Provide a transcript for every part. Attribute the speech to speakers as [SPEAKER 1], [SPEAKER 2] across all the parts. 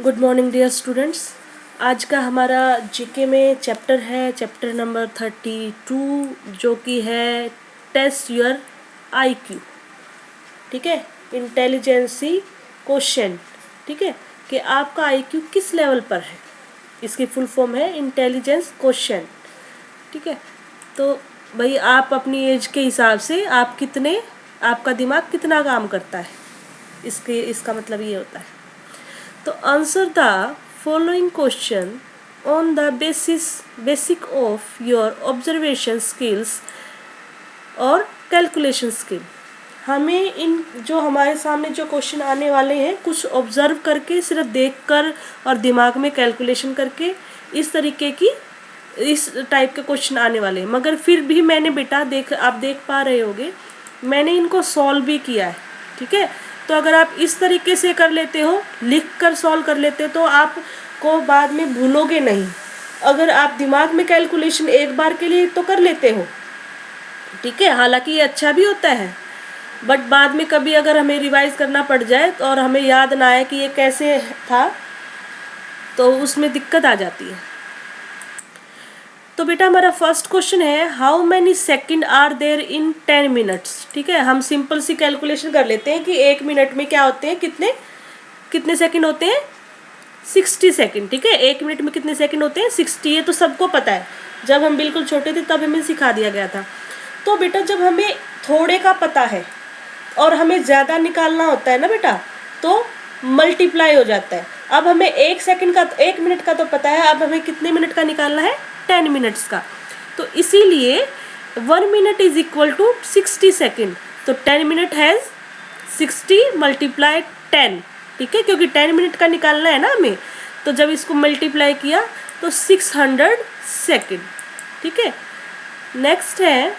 [SPEAKER 1] Good morning dear students. आज का हमारा जीके में चैप्टर है चैप्टर नंबर 32 जो कि है टेस्ट योर आईक्यू। ठीक है, इंटेलिजेंसी क्वेश्चन। ठीक है, कि आपका आईक्यू किस लेवल पर है, इसकी फुल फॉर्म है इंटेलिजेंस क्वेश्चन। ठीक है, तो भाई आप अपनी एज के हिसाब से आपका दिमाग कितना काम करता है, इसका मतलब ये होता है। तो answer the following question on the basic of your observation skills और कैलकुलेशन स्किल। हमें इन जो हमारे सामने जो क्वेश्चन आने वाले हैं कुछ ऑब्जर्व करके, सिर्फ देखकर और दिमाग में कैलकुलेशन करके, इस टाइप के क्वेश्चन आने वाले हैं। मगर फिर भी मैंने बेटा आप देख पा रहे होगे मैंने इनको सॉल्व भी किया है। ठीक है, तो अगर आप इस तरीके से कर लेते हो, लिख कर सॉल्व कर लेते हो, तो आपको बाद में भूलोगे नहीं। अगर आप दिमाग में कैलकुलेशन एक बार के लिए तो कर लेते हो, ठीक है, हालांकि ये अच्छा भी होता है, बट बाद में कभी अगर हमें रिवाइज करना पड़ जाए और हमें याद ना आए कि ये कैसे था, तो उसमें दिक्कत आ जाती है। तो बेटा हमारा फर्स्ट क्वेश्चन है, how many second are there in 10 minutes. ठीक है, हम सिंपल सी कैलकुलेशन कर लेते हैं कि 1 मिनट में क्या होते हैं, कितने सेकंड होते हैं, 60 सेकंड। ठीक है, 1 मिनट में कितने सेकंड होते हैं, 60। ये तो सबको पता है, जब हम बिल्कुल छोटे थे तब हमें सिखा दिया गया था। तो बेटा जब हमें थोड़े का पता है और हमें ज़्यादा निकालना होता है ना बेटा, तो मल्टीप्लाई हो जाता है। अब हमें 1 मिनट का तो पता है, अब हमें कितने मिनट का निकालना है, 10 मिनट्स का। तो इसीलिए 1 minute is equal to 60 second. तो 10 मिनट हैज़ 60 मल्टीप्लाई 10। ठीक है, क्योंकि 10 मिनट का निकालना है ना हमें, तो जब इसको मल्टीप्लाई किया तो 600 सेकेंड। ठीक है, नेक्स्ट है,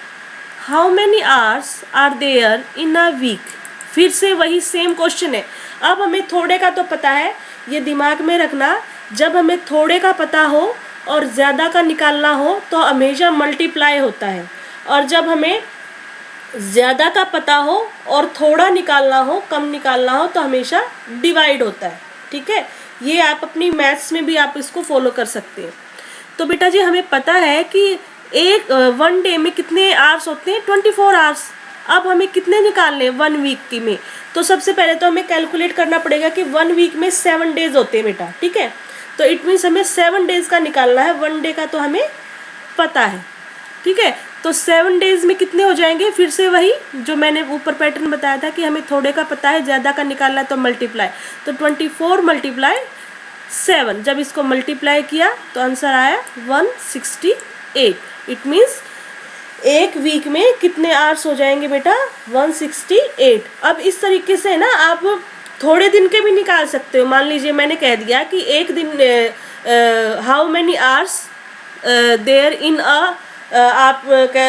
[SPEAKER 1] how many hours are there in a week. फिर से वही सेम क्वेश्चन है। अब हमें थोड़े का तो पता है, ये दिमाग में रखना, जब हमें थोड़े का पता हो और ज़्यादा का निकालना हो तो हमेशा मल्टीप्लाई होता है, और जब हमें ज़्यादा का पता हो और थोड़ा निकालना हो, कम निकालना हो, तो हमेशा डिवाइड होता है। ठीक है, ये आप अपनी मैथ्स में भी आप इसको फॉलो कर सकते हैं। तो बेटा जी हमें पता है कि एक 1 डे में कितने आवर्स होते हैं, 24 आवर्स। अब हमें कितने निकालने हैं 1 वीक की में, तो सबसे पहले तो हमें कैलकुलेट करना पड़ेगा कि 1 वीक में 7 डेज होते हैं बेटा। ठीक है, तो इट मीन्स हमें 7 डेज का निकालना है, 1 डे का तो हमें पता है। ठीक है, तो 7 डेज में कितने हो जाएंगे, फिर से वही जो मैंने ऊपर पैटर्न बताया था कि हमें थोड़े का पता है, ज़्यादा का निकालना है तो मल्टीप्लाई। तो 24 मल्टीप्लाई 7, जब इसको मल्टीप्लाई किया तो आंसर आया 168। इट मीन्स 1 वीक में कितने आवर्स हो जाएंगे बेटा, 168। अब इस तरीके से ना आप थोड़े दिन के भी निकाल सकते हो। मान लीजिए मैंने कह दिया कि एक दिन, how many hours there in a, आप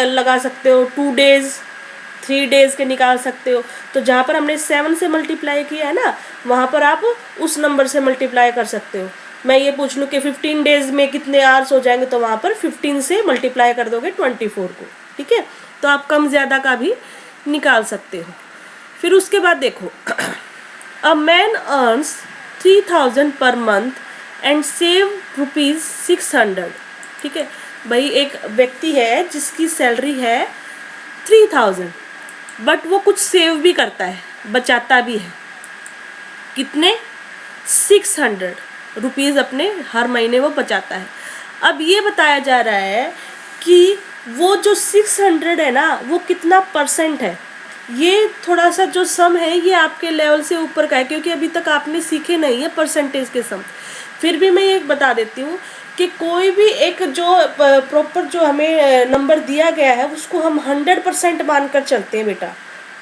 [SPEAKER 1] लगा सकते हो 2 डेज, 3 डेज के निकाल सकते हो। तो जहाँ पर हमने 7 से मल्टीप्लाई किया है ना, वहाँ पर आप उस नंबर से मल्टीप्लाई कर सकते हो। मैं ये पूछ लूँ कि 15 डेज में कितने आवर्स हो जाएंगे, तो वहाँ पर 15 से मल्टीप्लाई कर दोगे 24 को। ठीक है, तो आप कम ज़्यादा का भी निकाल सकते हो। फिर उसके बाद देखो, a man earns 3000 per month and save ₹600। ठीक है भाई, एक व्यक्ति है जिसकी सैलरी है 3000, बट वो कुछ सेव भी करता है, बचाता भी है। कितने, 600 रुपीज़ अपने हर महीने वो बचाता है। अब ये बताया जा रहा है कि वो जो 600 है ना, वो कितना परसेंट है। ये थोड़ा सा जो सम है ये आपके लेवल से ऊपर का है, क्योंकि अभी तक आपने सीखे नहीं है परसेंटेज के सम। फिर भी मैं ये बता देती हूँ कि कोई भी एक जो प्रॉपर जो हमें नंबर दिया गया है उसको हम 100% मानकर चलते हैं बेटा।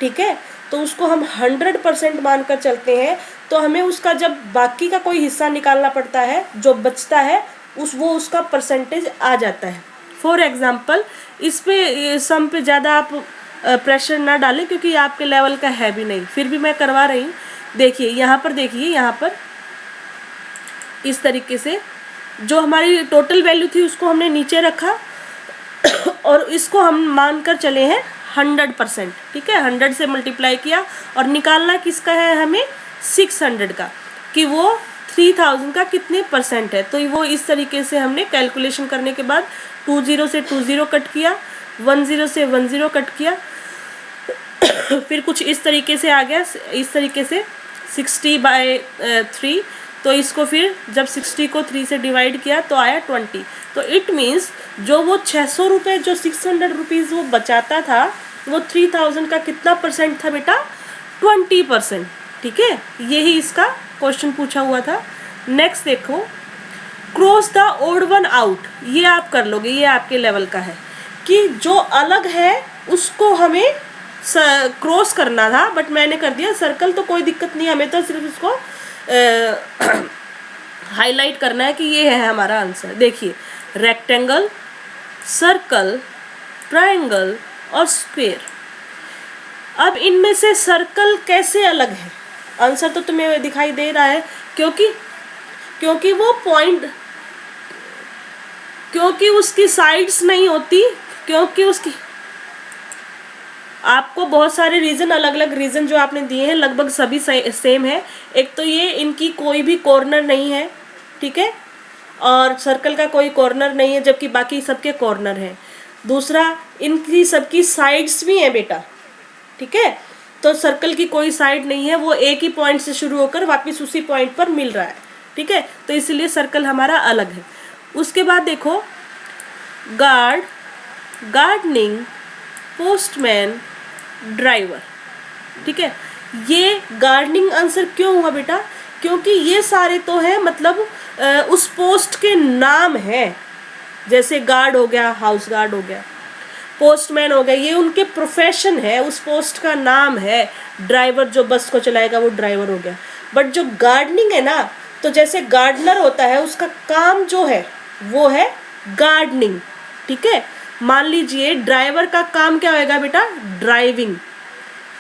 [SPEAKER 1] ठीक है, तो उसको हम 100% मानकर चलते हैं, तो हमें उसका जब बाकी का कोई हिस्सा निकालना पड़ता है, जो बचता है उसका परसेंटेज आ जाता है। फॉर एग्जाम्पल, इस पे सम पे ज़्यादा आप प्रेशर ना डालें, क्योंकि आपके लेवल का है भी नहीं, फिर भी मैं करवा रही हूँ। देखिए यहाँ पर, देखिए यहाँ पर इस तरीके से जो हमारी टोटल वैल्यू थी उसको हमने नीचे रखा और इसको हम मानकर चले हैं 100%। ठीक है, 100 से मल्टीप्लाई किया और निकालना किसका है हमें, 600 का, कि वो 3000 का कितने परसेंट है। तो वो इस तरीके से हमने कैलकुलेशन करने के बाद 20 से 20 कट किया, 10 से 10 कट किया, फिर कुछ इस तरीके से आ गया, इस तरीके से 60/3। तो इसको फिर जब 60 को 3 से डिवाइड किया तो आया 20। तो इट मीन्स जो वो 600 रुपये, जो 600 रुपीज़ वो बचाता था, वो 3000 का कितना परसेंट था बेटा? 20%। ठीक है, यही इसका क्वेश्चन पूछा हुआ था। नेक्स्ट देखो, cross the odd one out. ये आप कर लोगे, ये आपके लेवल का है कि जो अलग है उसको हमें क्रॉस करना था, बट मैंने कर दिया सर्कल, तो कोई दिक्कत नहीं, हमें तो सिर्फ इसको हाईलाइट करना है कि ये है हमारा आंसर। देखिए, रेक्टेंगल, सर्कल, ट्रायंगल और स्क्वायर। अब इनमें से सर्कल कैसे अलग है? आंसर तो तुम्हें दिखाई दे रहा है, क्योंकि वो पॉइंट, क्योंकि उसकी साइड्स नहीं होती, क्योंकि उसकी, आपको बहुत सारे रीज़न, अलग अलग रीज़न जो आपने दिए हैं लगभग सभी सेम है। एक तो ये, इनकी कोई भी कॉर्नर नहीं है, ठीक है, और सर्कल का कोई कॉर्नर नहीं है जबकि बाकी सबके कॉर्नर हैं। दूसरा, इनकी सबकी साइड्स भी हैं बेटा, ठीक है, तो सर्कल की कोई साइड नहीं है, वो एक ही पॉइंट से शुरू होकर वापस उसी पॉइंट पर मिल रहा है, ठीक है, तो इसलिए सर्कल हमारा अलग है। उसके बाद देखो, गार्ड, गार्डनिंग, पोस्टमैन, ड्राइवर, ठीक है। ये गार्डनिंग आंसर क्यों हुआ बेटा? क्योंकि ये सारे तो हैं, मतलब उस पोस्ट के नाम हैं, जैसे गार्ड हो गया, हाउस गार्ड हो गया, पोस्टमैन हो गया, ये उनके प्रोफेशन है, उस पोस्ट का नाम है। ड्राइवर जो बस को चलाएगा वो ड्राइवर हो गया। बट जो गार्डनिंग है ना, तो जैसे गार्डनर होता है, उसका काम जो है वो है गार्डनिंग, ठीक है। मान लीजिए ड्राइवर का काम क्या होएगा बेटा? ड्राइविंग,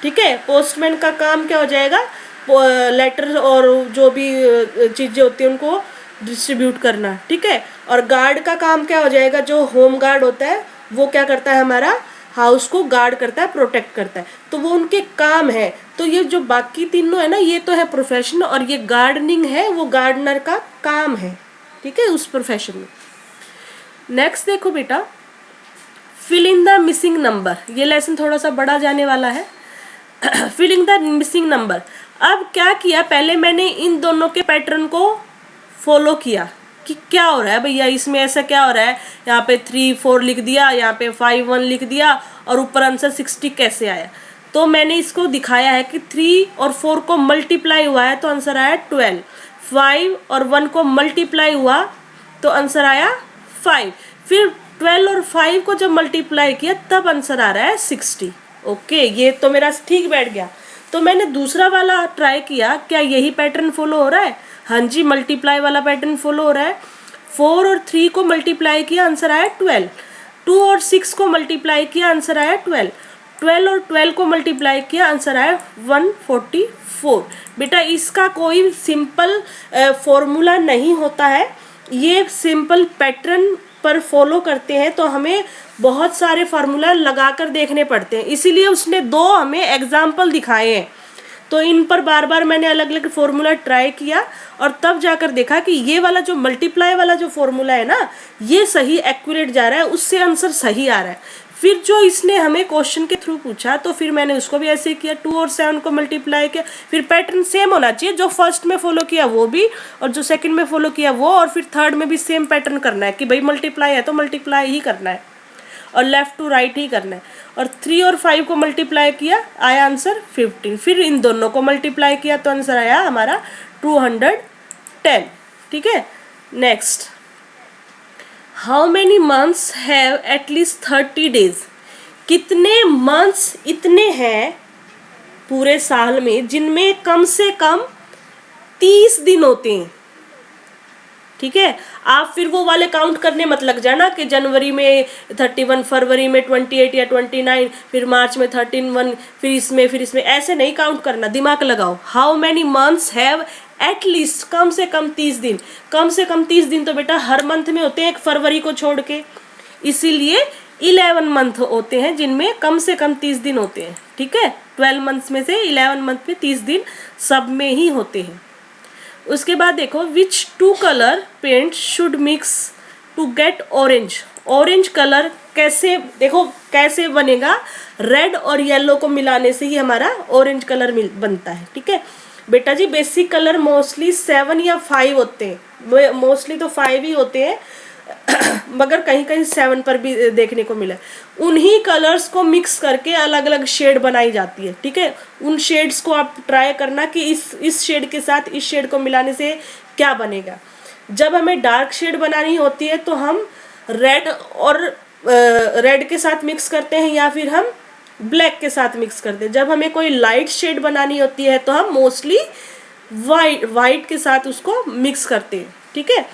[SPEAKER 1] ठीक है। पोस्टमैन का काम क्या हो जाएगा? लेटर और जो भी चीज़ें होती हैं उनको डिस्ट्रीब्यूट करना, ठीक है। और गार्ड का काम क्या हो जाएगा? जो होम गार्ड होता है वो क्या करता है? हमारा हाउस को गार्ड करता है, प्रोटेक्ट करता है, तो वो उनके काम है। तो ये जो बाकी तीनों है ना, ये तो है प्रोफेशन, और ये गार्डनिंग है, वो गार्डनर का काम है, ठीक है, उस प्रोफेशन में। नेक्स्ट देखो बेटा, fill in the missing number. ये लेसन थोड़ा सा बड़ा जाने वाला है। Filling the missing number. अब क्या किया, पहले मैंने इन दोनों के पैटर्न को फॉलो किया कि क्या हो रहा है भैया, इसमें ऐसा क्या हो रहा है। यहाँ पे 3 4 लिख दिया, यहाँ पे 5 1 लिख दिया, और ऊपर आंसर 60 कैसे आया। तो मैंने इसको दिखाया है कि 3 और 4 को मल्टीप्लाई हुआ है तो आंसर आया 12, 5 और 1 को मल्टीप्लाई हुआ तो आंसर आया 5, फिर 12 और 5 को जब मल्टीप्लाई किया तब आंसर आ रहा है 60। ओके, ये तो मेरा ठीक बैठ गया। तो मैंने दूसरा वाला ट्राई किया, क्या यही पैटर्न फॉलो हो रहा है? हाँ जी, मल्टीप्लाई वाला पैटर्न फॉलो हो रहा है। 4 और 3 को मल्टीप्लाई किया, आंसर आया 12। 2 और 6 को मल्टीप्लाई किया, आंसर आया 12। 12 और 12 को मल्टीप्लाई किया, आंसर आया 144। बेटा इसका कोई सिंपल फॉर्मूला नहीं होता है, ये सिंपल पैटर्न पर फॉलो करते हैं तो हमें बहुत सारे फार्मूला लगाकर देखने पड़ते हैं, इसीलिए उसने 2 हमें एग्जाम्पल दिखाए हैं। तो इन पर बार बार मैंने अलग अलग फॉर्मूला ट्राई किया और तब जाकर देखा कि ये वाला जो मल्टीप्लाई वाला जो फॉर्मूला है ना, ये सही एक्यूरेट जा रहा है, उससे आंसर सही आ रहा है। फिर जो इसने हमें क्वेश्चन के थ्रू पूछा तो फिर मैंने उसको भी ऐसे किया, 2 और 7 को मल्टीप्लाई किया। फिर पैटर्न सेम होना चाहिए, जो फर्स्ट में फॉलो किया वो भी और जो सेकंड में फॉलो किया वो, और फिर थर्ड में भी सेम पैटर्न करना है कि भाई मल्टीप्लाई है तो मल्टीप्लाई ही करना है और लेफ्ट टू राइट ही करना है। और 3 और 5 को मल्टीप्लाई किया, आया आंसर 15। फिर इन दोनों को मल्टीप्लाई किया तो आंसर आया हमारा 210, ठीक है। Next, how many months have at least 30 days. कितने मंथ्स इतने हैं पूरे साल में जिनमें कम से कम 30 दिन होते हैं, ठीक है। आप फिर वो वाले काउंट करने मत लग जाना कि जनवरी में 31, फरवरी में 28 या 29, फिर मार्च में 13, फिर इसमें ऐसे नहीं काउंट करना, दिमाग लगाओ। How many months have at least, कम से कम 30 दिन। कम से कम 30 दिन तो बेटा हर मंथ में होते हैं, एक फरवरी को छोड़ के, इसीलिए 11 मंथ होते हैं जिनमें कम से कम 30 दिन होते हैं, ठीक है। 12 मंथ्स में से 11 मंथ में 30 दिन सब में ही होते हैं। उसके बाद देखो which two colour paint should mix to get orange. Orange colour कैसे, देखो कैसे बनेगा, रेड और येलो को मिलाने से ही हमारा ऑरेंज कलर बनता है। ठीक है बेटा जी, बेसिक कलर मोस्टली 7 या 5 होते हैं, मोस्टली तो 5 ही होते हैं मगर कहीं कहीं 7 पर भी देखने को मिला। उन्हीं कलर्स को मिक्स करके अलग अलग शेड बनाई जाती है। ठीक है, उन शेड्स को आप ट्राई करना कि इस शेड के साथ इस शेड को मिलाने से क्या बनेगा। जब हमें डार्क शेड बनानी होती है तो हम रेड और रेड के साथ मिक्स करते हैं या फिर हम ब्लैक के साथ मिक्स करते हैं। जब हमें कोई लाइट शेड बनानी होती है तो हम मोस्टली वाइट के साथ उसको मिक्स करते हैं। ठीक है,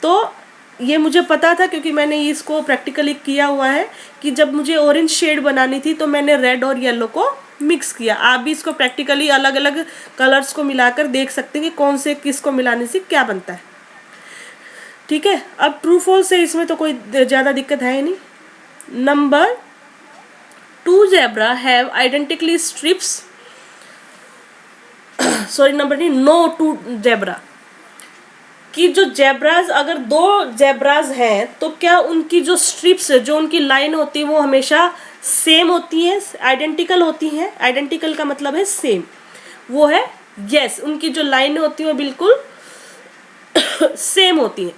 [SPEAKER 1] तो ये मुझे पता था क्योंकि मैंने इसको प्रैक्टिकली किया हुआ है कि जब मुझे ऑरेंज शेड बनानी थी तो मैंने रेड और येलो को मिक्स किया। आप भी इसको प्रैक्टिकली अलग अलग कलर्स को मिलाकर देख सकते हैं कि कौन से किसको मिलाने से क्या बनता है। ठीक है, अब ट्रू फॉल्स है, इसमें तो कोई ज़्यादा दिक्कत है ही नहीं। Number 2 zebra have identically strips sorry number नहीं, नो 2 zebra कि जो जेब्राज, अगर 2 जेब्राज हैं तो क्या उनकी जो स्ट्रिप्स है, जो उनकी लाइन होती है वो हमेशा सेम होती है, आइडेंटिकल होती हैं। आइडेंटिकल का मतलब है सेम, वो है यस, उनकी जो लाइन होती है वो बिल्कुल सेम होती है,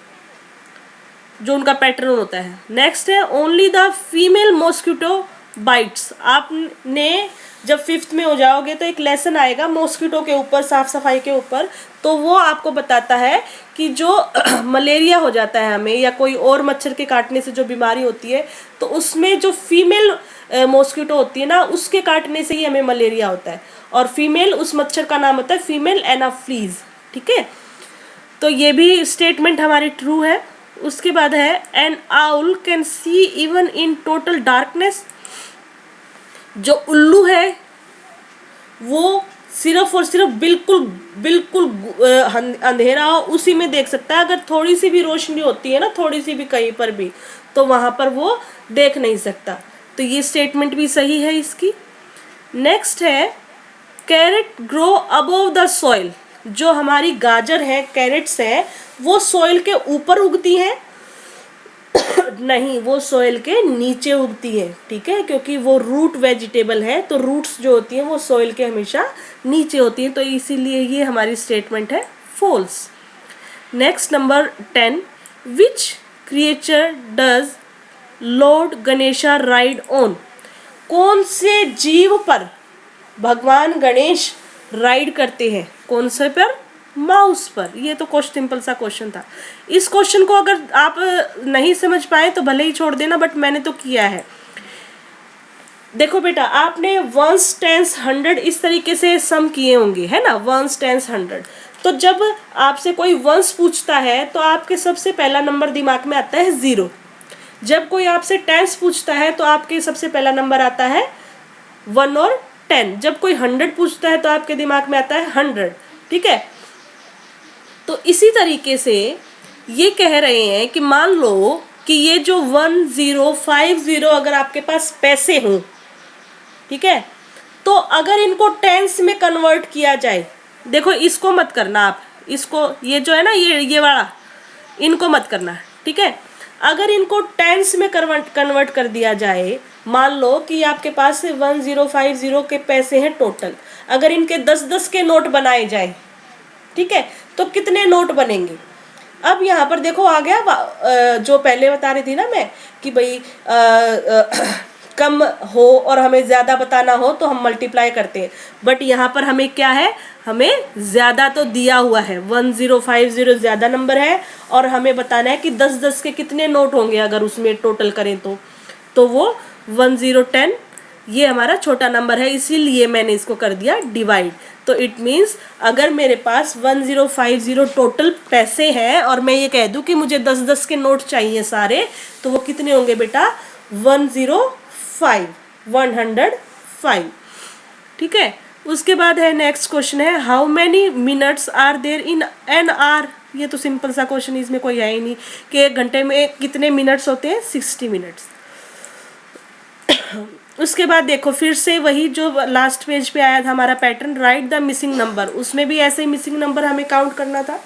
[SPEAKER 1] जो उनका पैटर्न होता है। नेक्स्ट है only the female mosquito bytes. आपने जब 5th में हो जाओगे तो एक लेसन आएगा मॉस्किटो के ऊपर, साफ सफाई के ऊपर, तो वो आपको बताता है कि जो मलेरिया हो जाता है हमें या कोई और मच्छर के काटने से जो बीमारी होती है तो उसमें जो फीमेल मॉस्किटो होती है ना, उसके काटने से ही हमें मलेरिया होता है। और फीमेल उस मच्छर का नाम होता है फीमेल एनाफ्लीज। ठीक है, तो ये भी स्टेटमेंट हमारी ट्रू है। उसके बाद है N owl can see even in total darkness. जो उल्लू है वो सिर्फ और सिर्फ बिल्कुल बिल्कुल अंधेरा हो उसी में देख सकता है। अगर थोड़ी सी भी रोशनी होती है ना, थोड़ी सी भी कहीं पर भी, तो वहाँ पर वो देख नहीं सकता। तो ये स्टेटमेंट भी सही है इसकी। नेक्स्ट है carrot grow above the soil. जो हमारी गाजर है, कैरेट्स हैं, वो सॉइल के ऊपर उगती हैं नहीं, वो सॉइल के नीचे उगती है। ठीक है, क्योंकि वो रूट वेजिटेबल है, तो रूट्स जो होती हैं वो सॉइल के हमेशा नीचे होती हैं, तो इसीलिए ये हमारी स्टेटमेंट है false. Next number 10 which creature does lord Ganesha ride on. कौन से जीव पर भगवान गणेश राइड करते हैं? कौन से पर? माउस पर। ये तो सिंपल सा क्वेश्चन था। इस क्वेश्चन को अगर आप नहीं समझ पाए तो भले ही छोड़ देना, बट मैंने तो किया है। देखो बेटा, आपने 1s 10s 100 इस तरीके से सम किए होंगे, है ना, 1s 10s 100। तो जब आपसे कोई 1s पूछता है तो आपके सबसे पहला नंबर दिमाग में आता है 0। जब कोई आपसे 10s पूछता है तो आपके सबसे पहला नंबर आता है 1 और 10। जब कोई 100 पूछता है तो आपके दिमाग में आता है 100। ठीक है, तो इसी तरीके से ये कह रहे हैं कि मान लो कि ये जो 1050 अगर आपके पास पैसे हों, ठीक है, तो अगर इनको टेंस में कन्वर्ट किया जाए, देखो इसको मत करना आप, इसको ये जो है ना ये वाला, इनको मत करना। ठीक है, अगर इनको टेंस में कन्वर्ट कर दिया जाए, मान लो कि आपके पास 1050 के पैसे हैं टोटल, अगर इनके 10-10 के नोट बनाए जाए, ठीक है, तो कितने नोट बनेंगे? अब यहाँ पर देखो आ गया जो पहले बता रही थी ना मैं कि भाई कम हो और हमें ज़्यादा बताना हो तो हम मल्टीप्लाई करते हैं, बट यहाँ पर हमें क्या है, हमें ज़्यादा तो दिया हुआ है, 1050 ज़्यादा नंबर है और हमें बताना है कि 10-10 के कितने नोट होंगे अगर उसमें टोटल करें तो वो 1010 ये हमारा छोटा नंबर है, इसीलिए मैंने इसको कर दिया डिवाइड। तो इट मीन्स अगर मेरे पास 1050 टोटल पैसे हैं और मैं ये कह दूं कि मुझे 10-10 के नोट चाहिए सारे, तो वो कितने होंगे बेटा? 105। ठीक है, उसके बाद है नेक्स्ट क्वेश्चन है how many minutes are there in an hour. ये तो सिंपल सा क्वेश्चन, इसमें कोई है ही नहीं कि 1 घंटे में कितने मिनट्स होते हैं, 60 मिनट्स। उसके बाद देखो फिर से वही जो लास्ट पेज पे आया था हमारा pattern, right the missing number, उसमें भी ऐसे ही मिसिंग नंबर हमें काउंट करना था।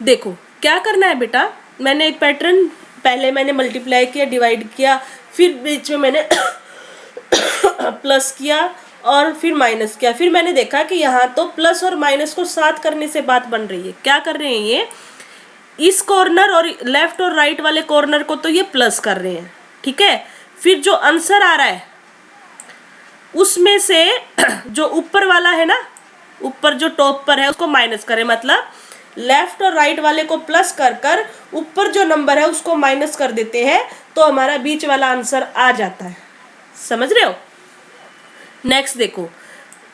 [SPEAKER 1] देखो क्या करना है बेटा, मैंने एक पैटर्न, पहले मैंने मल्टीप्लाई किया, डिवाइड किया, फिर बीच में मैंने प्लस किया और फिर माइनस किया, फिर मैंने देखा कि यहाँ तो प्लस और माइनस को साथ करने से बात बन रही है। क्या कर रहे हैं ये, इस कॉर्नर और लेफ्ट और राइट वाले कॉर्नर को तो ये प्लस कर रहे हैं, ठीक है। फिर जो आंसर आ रहा है उसमें से जो ऊपर वाला है ना, ऊपर जो टॉप पर है उसको माइनस करें, मतलब लेफ्ट और राइट वाले को प्लस कर कर ऊपर जो नंबर है उसको माइनस कर देते हैं, तो हमारा बीच वाला आंसर आ जाता है। समझ रहे हो। नेक्स्ट देखो,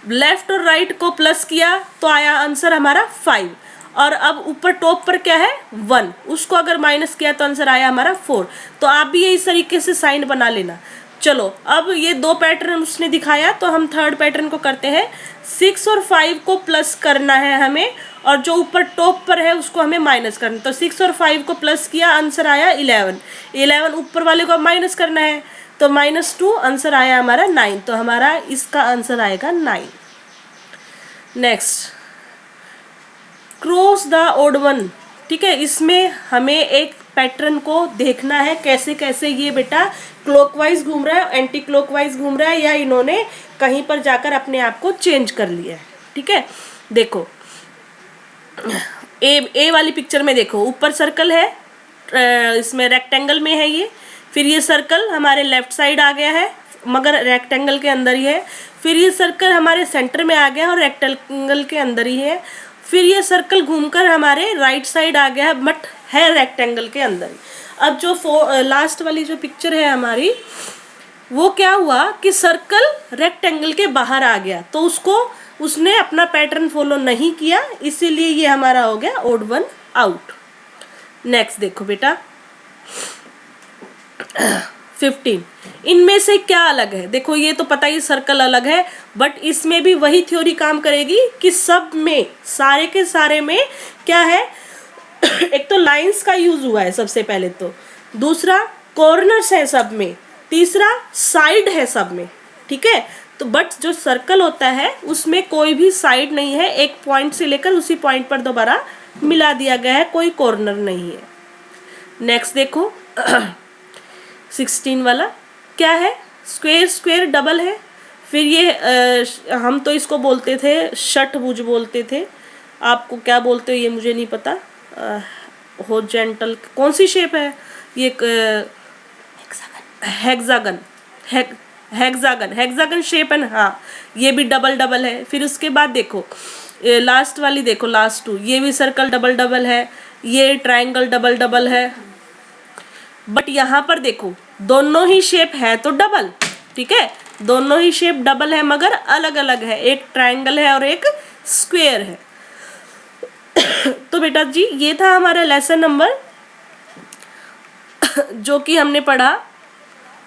[SPEAKER 1] लेफ्ट और राइट को प्लस किया तो आया आंसर हमारा 5, और अब ऊपर टॉप पर क्या है 1, उसको अगर माइनस किया तो आंसर आया हमारा 4। तो आप भी ये इस तरीके से साइन बना लेना। चलो अब ये 2 पैटर्न उसने दिखाया, तो हम थर्ड पैटर्न को करते हैं। 6 और 5 को प्लस करना है हमें, और जो ऊपर टॉप पर है उसको हमें माइनस करना। तो 6 और 5 को प्लस किया, आंसर आया 11। 11 ऊपर वाले को माइनस करना है, तो -2, आंसर आया हमारा 9। तो हमारा इसका आंसर आएगा 9। Next, cross the odd one, ठीक है। इसमें हमें एक पैटर्न को देखना है कैसे कैसे ये बेटा क्लॉकवाइज घूम रहा है, एंटी क्लॉकवाइज घूम रहा है, या इन्होंने कहीं पर जाकर अपने आप को चेंज कर लिया है, ठीक है। देखो ए वाली पिक्चर में देखो, ऊपर सर्कल है, इसमें रेक्टेंगल में है ये, फिर ये सर्कल हमारे लेफ्ट साइड आ गया है मगर रेक्टेंगल के अंदर ही है, फिर ये सर्कल हमारे सेंटर में आ गया और रेक्टेंगल के अंदर ही है, फिर ये सर्कल घूमकर हमारे राइट साइड आ गया है बट है रेक्टेंगल के अंदर ही। अब जो लास्ट वाली जो पिक्चर है हमारी, वो क्या हुआ कि सर्कल रेक्टेंगल के बाहर आ गया, तो उसने अपना पैटर्न फॉलो नहीं किया, इसीलिए ये हमारा हो गया ऑड वन आउट। नेक्स्ट देखो बेटा 15, इनमें से क्या अलग है। देखो ये तो पता ही सर्कल अलग है, बट इसमें भी वही थ्योरी काम करेगी कि सब में, सारे के सारे में क्या है एक तो लाइंस का यूज हुआ है सबसे पहले, तो दूसरा कॉर्नर्स है सब में, तीसरा साइड है सब में, ठीक है। तो बट जो सर्कल होता है उसमें कोई भी साइड नहीं है, एक पॉइंट से लेकर उसी पॉइंट पर दोबारा मिला दिया गया है, कोई कॉर्नर नहीं है। नेक्स्ट देखो 16 वाला क्या है, स्क्वायर स्क्वायर डबल है, फिर ये हम तो इसको बोलते थे षटभुज बोलते थे, आपको क्या बोलते हो ये मुझे नहीं पता। हॉरिजॉन्टल कौन सी शेप है ये, हेक्सागन, हेक्सागन शेप है ना, हाँ ये भी डबल डबल है। फिर उसके बाद देखो लास्ट वाली देखो, लास्ट 2, ये भी सर्कल डबल डबल है, ये ट्रायंगल डबल डबल है, बट यहाँ पर देखो दोनों ही शेप है तो डबल, ठीक है, दोनों ही शेप डबल है मगर अलग अलग है, एक ट्रायंगल है और एक स्क्वायर है। तो बेटा जी ये था हमारा लेसन नंबर जो कि हमने पढ़ा,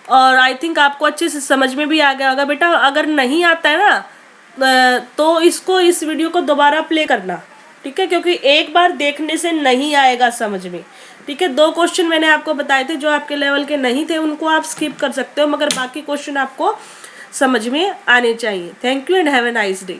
[SPEAKER 1] और आई थिंक आपको अच्छे से समझ में भी आ गया होगा। बेटा अगर नहीं आता है ना तो इस वीडियो को दोबारा प्ले करना, ठीक है, क्योंकि एक बार देखने से नहीं आएगा समझ में, ठीक है। 2 क्वेश्चन मैंने आपको बताए थे जो आपके लेवल के नहीं थे, उनको आप स्किप कर सकते हो, मगर बाकी क्वेश्चन आपको समझ में आने चाहिए। Thank you and have a nice day.